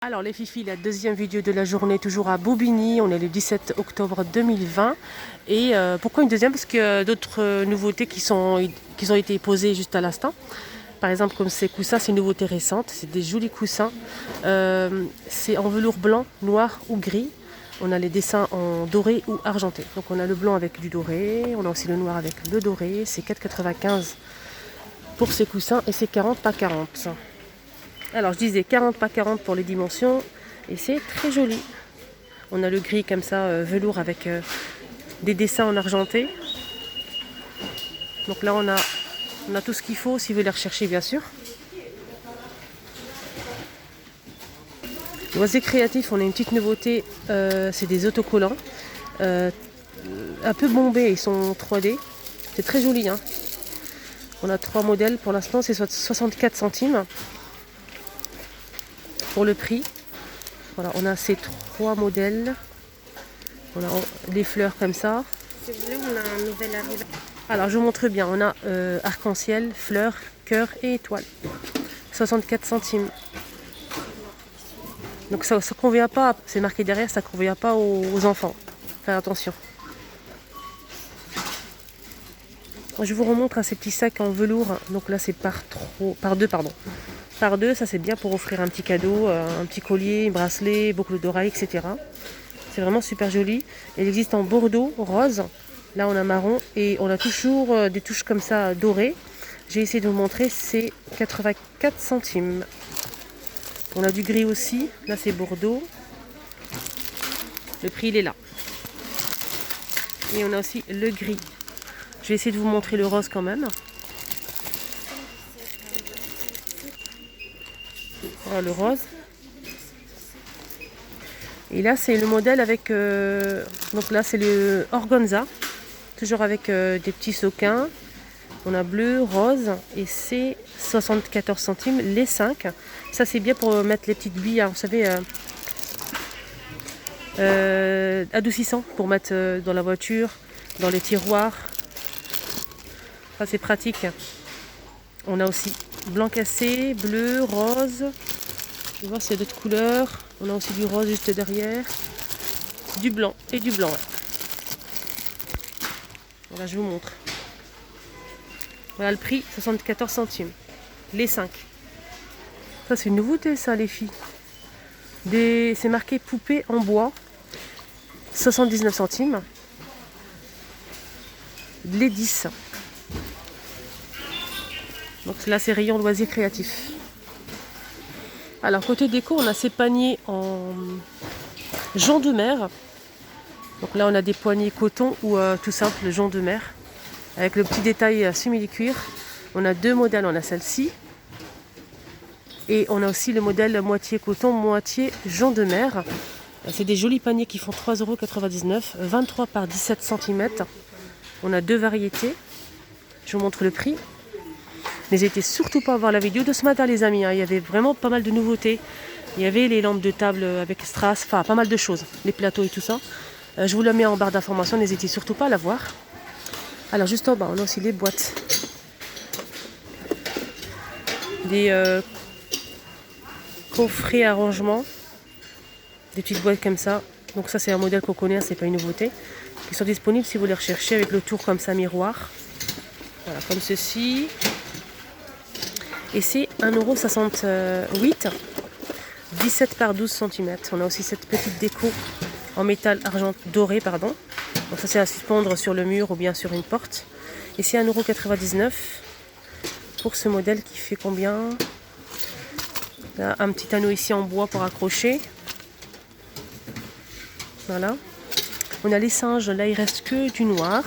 Alors les filles, la deuxième vidéo de la journée, toujours à Bobigny, on est le 17 octobre 2020. Et pourquoi une deuxième? Parce qu'il y a d'autres nouveautés qui ont été posées juste à l'instant. Par exemple, comme ces coussins, c'est une nouveauté récente, c'est des jolis coussins. C'est en velours blanc, noir ou gris. On a les dessins en doré ou argenté. Donc on a le blanc avec du doré, on a aussi le noir avec le doré. C'est 4,95 pour ces coussins et c'est 40 par 40. Alors je disais 40 par 40 pour les dimensions et c'est très joli. On a le gris comme ça, velours avec des dessins en argenté. Donc là on a tout ce qu'il faut si vous voulez les rechercher bien sûr. Loisirs créatifs, on a une petite nouveauté, c'est des autocollants. Un peu bombés, ils sont 3D. C'est très joli. Hein. On a 3 modèles pour l'instant, c'est 64 centimes. Pour le prix, voilà, on a ces 3 modèles. On a des fleurs comme ça. Si vous voulez, on a un nouvel arrivant. Alors je vous montre bien, on a arc-en-ciel, fleurs, cœur et étoile. 64 centimes. Donc ça ne convient pas, c'est marqué derrière, ça ne convient pas aux enfants. Faire attention. Je vous remontre ces petits sacs en velours. Donc là c'est par deux. Par deux, ça c'est bien pour offrir un petit cadeau, un petit collier, un bracelet, boucle d'oreille, etc. C'est vraiment super joli. Il existe en bordeaux, rose. Là on a marron et on a toujours des touches comme ça dorées. J'ai essayé de vous montrer, c'est 84 centimes. On a du gris aussi. Là c'est bordeaux. Le prix il est là. Et on a aussi le gris. Je vais essayer de vous montrer le rose quand même. Voilà le rose. Et là c'est le modèle avec... donc là c'est le organza. Toujours avec des petits sequins. On a bleu, rose. Et c'est 74 centimes les 5. Ça c'est bien pour mettre les petites billes. Hein, vous savez... adoucissant pour mettre dans la voiture, dans les tiroirs. Ça c'est pratique. On a aussi blanc cassé, bleu, rose. Je vais voir s'il y a d'autres couleurs. On a aussi du rose juste derrière. Du blanc et du blanc. Ouais. Voilà, je vous montre. Voilà le prix, 74 centimes. Les 5. Ça c'est une nouveauté ça les filles. C'est marqué poupée en bois. 79 centimes. Les 10. Donc là c'est rayon loisirs créatifs. Alors côté déco on a ces paniers en jonc de mer. Donc là on a des poignées coton ou tout simple jonc de mer. Avec le petit détail simili-cuir. On a 2 modèles, on a celle-ci. Et on a aussi le modèle moitié coton, moitié jonc de mer. C'est des jolis paniers qui font 3,99 €, 23 par 17 cm. On a 2 variétés. Je vous montre le prix. N'hésitez surtout pas à voir la vidéo de ce matin les amis. Il y avait vraiment pas mal de nouveautés. Il y avait les lampes de table avec strass, enfin pas mal de choses. Les plateaux et tout ça. Je vous le mets en barre d'informations, n'hésitez surtout pas à la voir. Alors juste en bas, on a aussi les boîtes. Des coffrets à rangement. Des petites boîtes comme ça. Donc ça c'est un modèle qu'on connaît, c'est pas une nouveauté. Qui sont disponibles si vous les recherchez avec le tour comme ça miroir. Voilà, comme ceci. Et c'est 1,68 €, 17 par 12 cm. On a aussi cette petite déco en métal argent doré, pardon. Donc ça c'est à suspendre sur le mur ou bien sur une porte. Et c'est 1,99 € pour ce modèle qui fait combien? Là, un petit anneau ici en bois pour accrocher. Voilà. On a les singes, là il reste que du noir.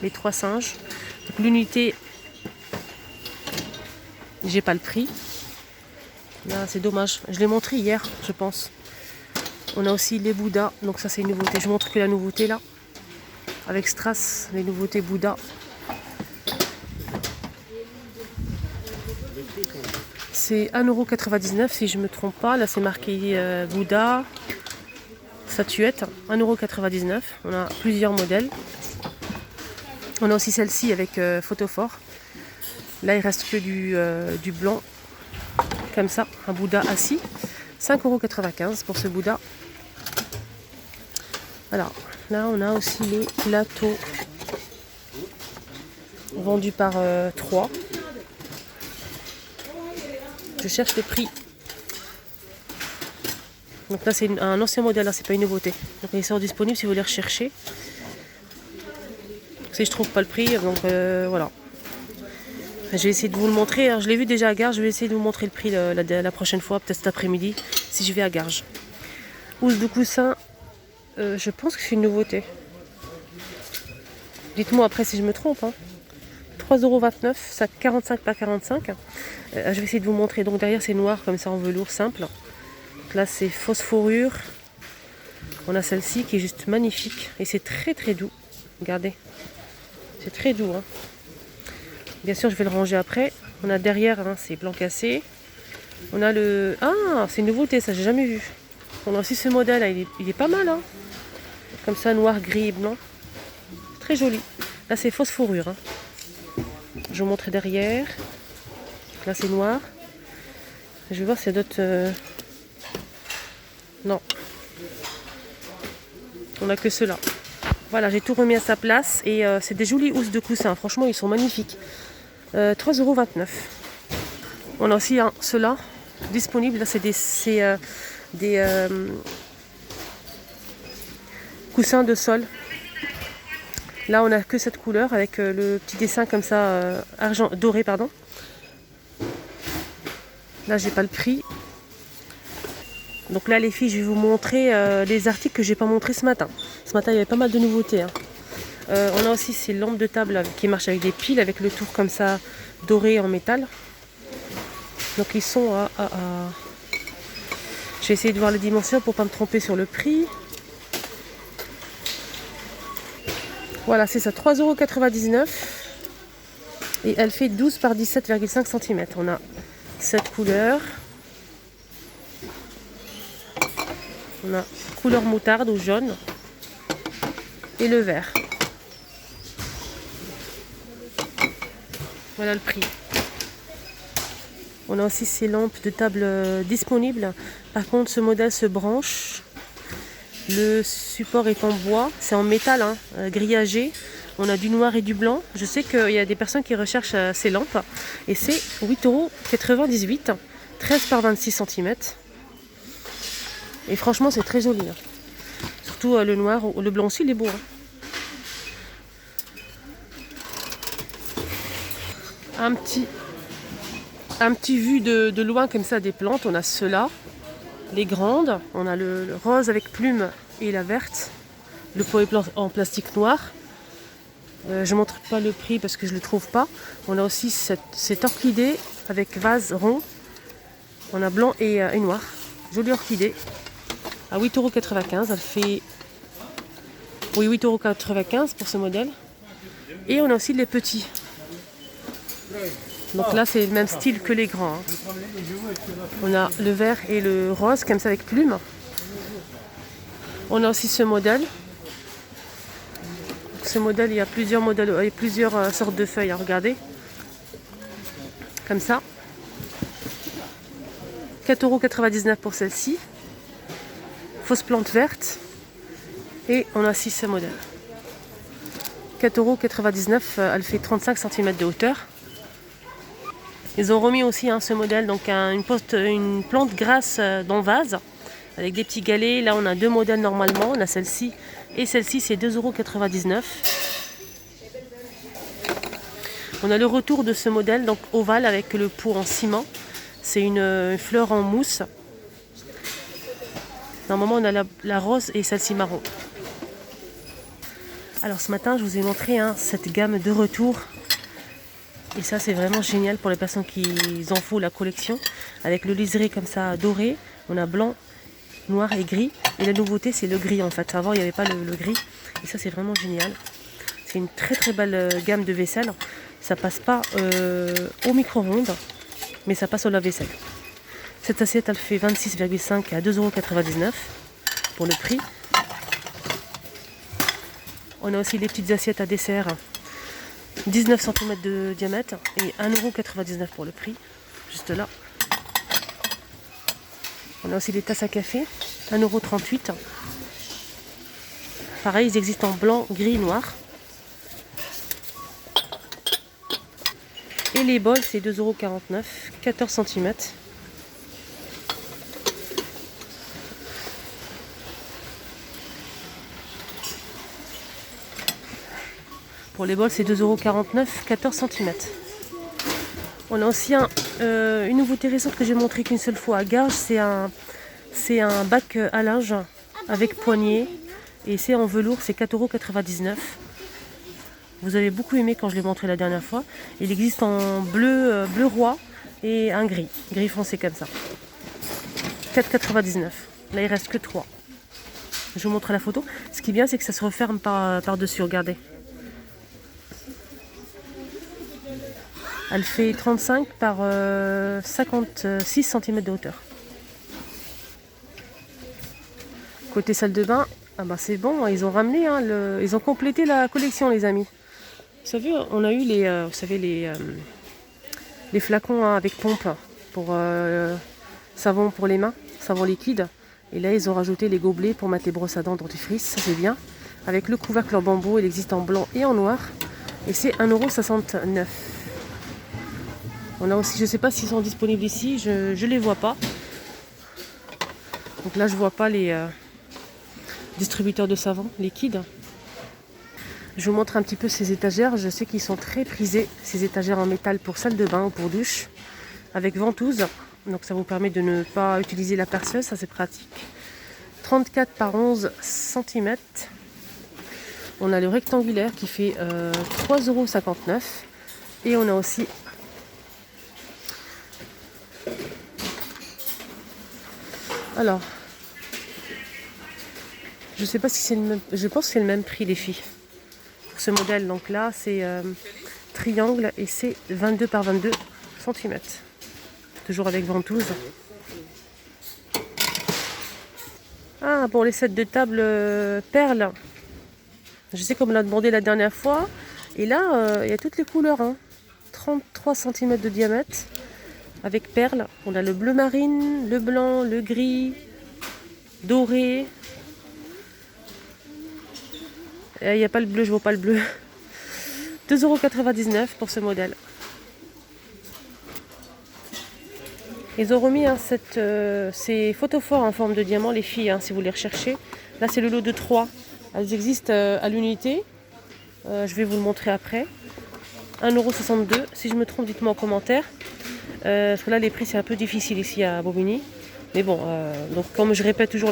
Les 3 singes. Donc l'unité, j'ai pas le prix. Là c'est dommage. Je l'ai montré hier, je pense. On a aussi les Bouddhas. Donc ça c'est une nouveauté. Je montre que la nouveauté là. Avec strass, les nouveautés Bouddha. C'est 1,99 € si je ne me trompe pas. Là c'est marqué Bouddha. Statuette, 1,99 €. On a plusieurs modèles. On a aussi celle-ci avec photophore. Là il reste que du blanc. Comme ça, un Bouddha assis. 5,95 € pour ce Bouddha. Alors là on a aussi les plateaux vendus par 3. Je cherche le prix. Donc là c'est un ancien modèle, c'est pas une nouveauté. Donc ils sont disponibles si vous voulez rechercher. Si je trouve pas le prix, donc voilà. Je vais essayer de vous le montrer. Alors, je l'ai vu déjà à Garges, je vais essayer de vous montrer le prix la prochaine fois, peut-être cet après-midi, si je vais à Garges. Housse de coussin, je pense que c'est une nouveauté. Dites-moi après si je me trompe. 3,29 €, ça 45 par 45. Je vais essayer de vous montrer. Donc derrière c'est noir comme ça en velours simple. Donc là c'est fausse fourrure. On a celle-ci qui est juste magnifique et c'est très très doux. Regardez, c'est très doux. Bien sûr je vais le ranger après. On a derrière, c'est blanc cassé. On a le... Ah, c'est une nouveauté, ça j'ai jamais vu. On a aussi ce modèle là, il est pas mal. Comme ça, noir, gris et blanc. Très joli. Là c'est fausse fourrure. Je vous montre derrière. Là c'est noir. Je vais voir s'il y a d'autres... Non. On n'a que ceux-là. Voilà, j'ai tout remis à sa place. Et c'est des jolies housses de coussin. Franchement, ils sont magnifiques. 3,29 €. On a aussi ceux-là disponibles. Là, c'est des coussins de sol. Là, on a que cette couleur avec le petit dessin comme ça, doré, pardon. Là, j'ai pas le prix. Donc là, les filles, je vais vous montrer les articles que j'ai pas montrés ce matin. Ce matin, il y avait pas mal de nouveautés. On a aussi ces lampes de table qui marchent avec des piles, avec le tour comme ça, doré en métal. Donc ils sont à... Je vais essayer de voir les dimensions pour pas me tromper sur le prix. Voilà, c'est ça, 3,99 €. Et elle fait 12 par 17,5 cm. On a cette couleur. On a couleur moutarde ou jaune. Et le vert. Voilà le prix. On a aussi ces lampes de table disponibles. Par contre, ce modèle se branche. Le support est en bois. C'est en métal, grillagé. On a du noir et du blanc. Je sais qu'il y a des personnes qui recherchent ces lampes. Et c'est 8,98 €. 13 par 26 cm. Et franchement, c'est très joli. Surtout le noir, le blanc aussi, il est beau. Un petit vu de loin comme ça des plantes. On a ceux-là, les grandes. On a le rose avec plume et la verte. Le pot est en plastique noir. Je ne montre pas le prix parce que je ne le trouve pas. On a aussi cette orchidée avec vase rond. On a blanc et noir. Jolie orchidée. À 8,95 €. Elle fait... Oui, 8,95 € pour ce modèle. Et on a aussi les petits. Donc là, c'est le même style que les grands. On a le vert et le rose, comme ça, avec plume. On a aussi ce modèle. Ce modèle, il y a plusieurs modèles, il y a plusieurs sortes de feuilles. Regardez. Comme ça. 4,99 € pour celle-ci. Fausse plante verte. Et on a aussi ce modèle. 4,99 €, elle fait 35 cm de hauteur. Ils ont remis aussi ce modèle, donc une plante grasse dans vase, avec des petits galets. Là on a deux modèles normalement, on a celle-ci et celle-ci, c'est 2,99 €. On a le retour de ce modèle, donc ovale avec le pot en ciment. C'est une fleur en mousse. Normalement on a la rose et celle-ci marron. Alors ce matin je vous ai montré cette gamme de retour. Et ça c'est vraiment génial pour les personnes qui en font la collection. Avec le liseré comme ça doré. On a blanc, noir et gris. Et la nouveauté c'est le gris en fait. Avant il n'y avait pas le gris. Et ça c'est vraiment génial. C'est une très très belle gamme de vaisselle. Ça passe pas au micro-ondes. Mais ça passe au lave-vaisselle. Cette assiette elle fait 26,5 à 2,99 € pour le prix. On a aussi les petites assiettes à dessert. 19 cm de diamètre et 1,99 € pour le prix. Juste là. On a aussi des tasses à café, 1,38 €. Pareil, ils existent en blanc, gris, noir. Et les bols, c'est 2,49 €, 14 cm. Pour les bols, c'est 2,49 €, 14 cm. On a aussi une nouveauté récente que j'ai montré qu'une seule fois à Garges. C'est un bac à linge avec poignée. Et c'est en velours, c'est 4,99 €. Vous avez beaucoup aimé quand je l'ai montré la dernière fois. Il existe en bleu, bleu roi et un gris foncé comme ça. 4,99 €. Là, il reste que 3. Je vous montre la photo. Ce qui est bien, c'est que ça se referme par-dessus, regardez. Elle fait 35 par 56 cm de hauteur. Côté salle de bain, ah bah c'est bon, ils ont ramené, ils ont complété la collection, les amis. Vous savez, on a eu les flacons avec pompe pour savon pour les mains, savon liquide. Et là, ils ont rajouté les gobelets pour mettre les brosses à dents dentifrice, ça c'est bien. Avec le couvercle en bambou, il existe en blanc et en noir. Et c'est 1,69 €. On a aussi, je ne sais pas s'ils sont disponibles ici, je ne les vois pas. Donc là, je ne vois pas les distributeurs de savon liquide. Je vous montre un petit peu ces étagères. Je sais qu'ils sont très prisés, ces étagères en métal pour salle de bain ou pour douche, avec ventouse. Donc ça vous permet de ne pas utiliser la perceuse, ça c'est pratique. 34 par 11 cm. On a le rectangulaire qui fait 3,59 €. Et on a aussi alors, je sais pas si c'est le même, je pense que c'est le même prix les filles. Pour ce modèle, donc là c'est triangle et c'est 22 par 22 cm. Toujours avec ventouse. Ah, pour les sets de table perles. Je sais qu'on me l'a demandé la dernière fois. Et là, il y a toutes les couleurs. 33 cm de diamètre. Avec perles. On a le bleu marine, le blanc, le gris, doré. Il n'y a pas le bleu, je vois pas le bleu. 2,99 € pour ce modèle. Ils ont remis ces photophores en forme de diamant, les filles, si vous les recherchez. Là, c'est le lot de 3. Elles existent à l'unité. Je vais vous le montrer après. 1,62 €. Si je me trompe, dites-moi en commentaire. Parce que là, les prix, c'est un peu difficile ici à Bobigny. Mais bon, donc comme je répète toujours,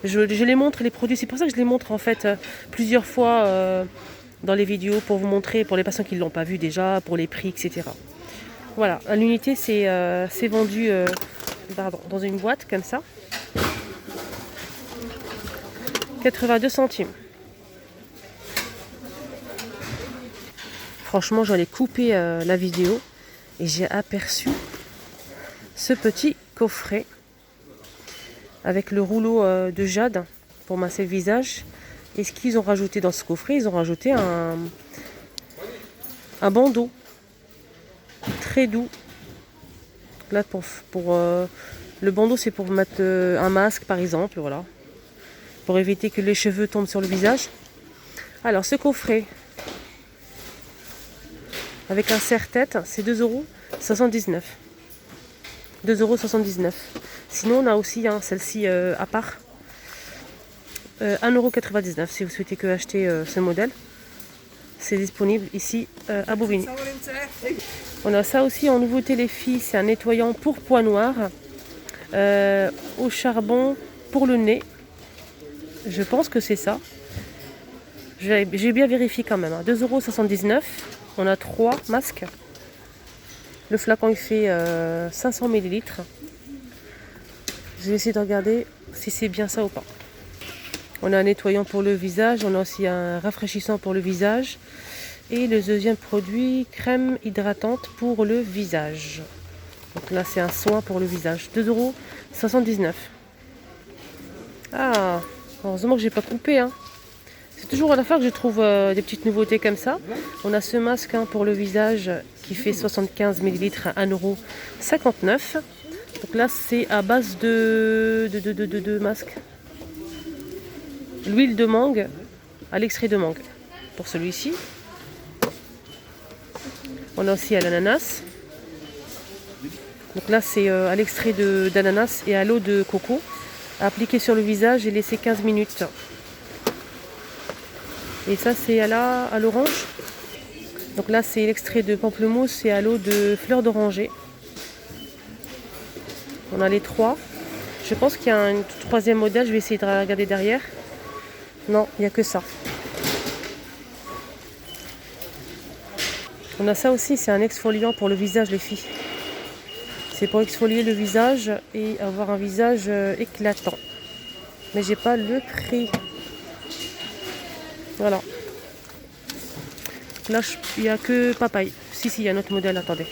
je les montre, les produits. C'est pour ça que je les montre en fait plusieurs fois dans les vidéos pour vous montrer, pour les patients qui ne l'ont pas vu déjà, pour les prix, etc. Voilà, à l'unité, c'est vendu dans une boîte comme ça. 82 centimes. Franchement, j'allais couper la vidéo et j'ai aperçu ce petit coffret avec le rouleau de jade pour masser le visage. Et ce qu'ils ont rajouté dans ce coffret, ils ont rajouté un bandeau très doux. Là, pour le bandeau, c'est pour mettre un masque par exemple, voilà, pour éviter que les cheveux tombent sur le visage. Alors, ce coffret avec un serre-tête, c'est 2,79 €. 2,79 €. Sinon, on a aussi celle-ci à part. 1,99 € si vous souhaitez acheter ce modèle. C'est disponible ici à Bobigny. On a ça aussi en nouveauté, les filles. C'est un nettoyant pour poids noir au charbon pour le nez. Je pense que c'est ça. J'ai bien vérifié quand même. 2,79 €. On a 3 masques. Le flacon il fait 500 ml. Je vais essayer de regarder si c'est bien ça ou pas. On a un nettoyant pour le visage. On a aussi un rafraîchissant pour le visage. Et le deuxième produit, crème hydratante pour le visage. Donc là, c'est un soin pour le visage. 2,79 €. Ah, heureusement que j'ai pas coupé. C'est toujours à la fin que je trouve des petites nouveautés comme ça. On a ce masque pour le visage qui fait 75 ml à 1,59 €. Donc là, c'est à base de masque. L'huile de mangue à l'extrait de mangue. Pour celui-ci. On a aussi à l'ananas. Donc là, c'est à l'extrait d'ananas et à l'eau de coco. Appliquer sur le visage et laisser 15 minutes. Et ça, c'est à l'orange. Donc là, c'est l'extrait de pamplemousse et à l'eau de fleur d'oranger. On a les trois. Je pense qu'il y a un troisième modèle. Je vais essayer de regarder derrière. Non, il n'y a que ça. On a ça aussi, c'est un exfoliant pour le visage, les filles. C'est pour exfolier le visage et avoir un visage éclatant. Mais j'ai pas le prix. Voilà. Là, il n'y a que papaye. Si, il y a un autre modèle, attendez.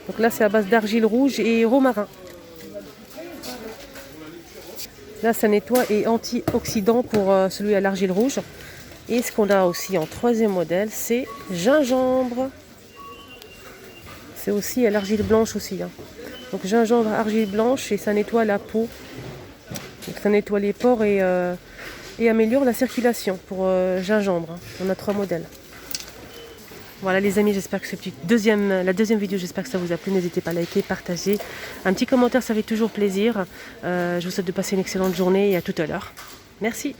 Donc là, c'est à base d'argile rouge et romarin. Là, ça nettoie et antioxydant pour celui à l'argile rouge. Et ce qu'on a aussi en troisième modèle, c'est gingembre. C'est aussi à l'argile blanche aussi. Hein. Donc gingembre, argile blanche et ça nettoie la peau. Donc ça nettoie les pores et améliore la circulation pour gingembre. Hein. On a 3 modèles. Voilà les amis, j'espère que la deuxième vidéo, j'espère que ça vous a plu. N'hésitez pas à liker, partager. Un petit commentaire, ça fait toujours plaisir. Je vous souhaite de passer une excellente journée et à tout à l'heure. Merci.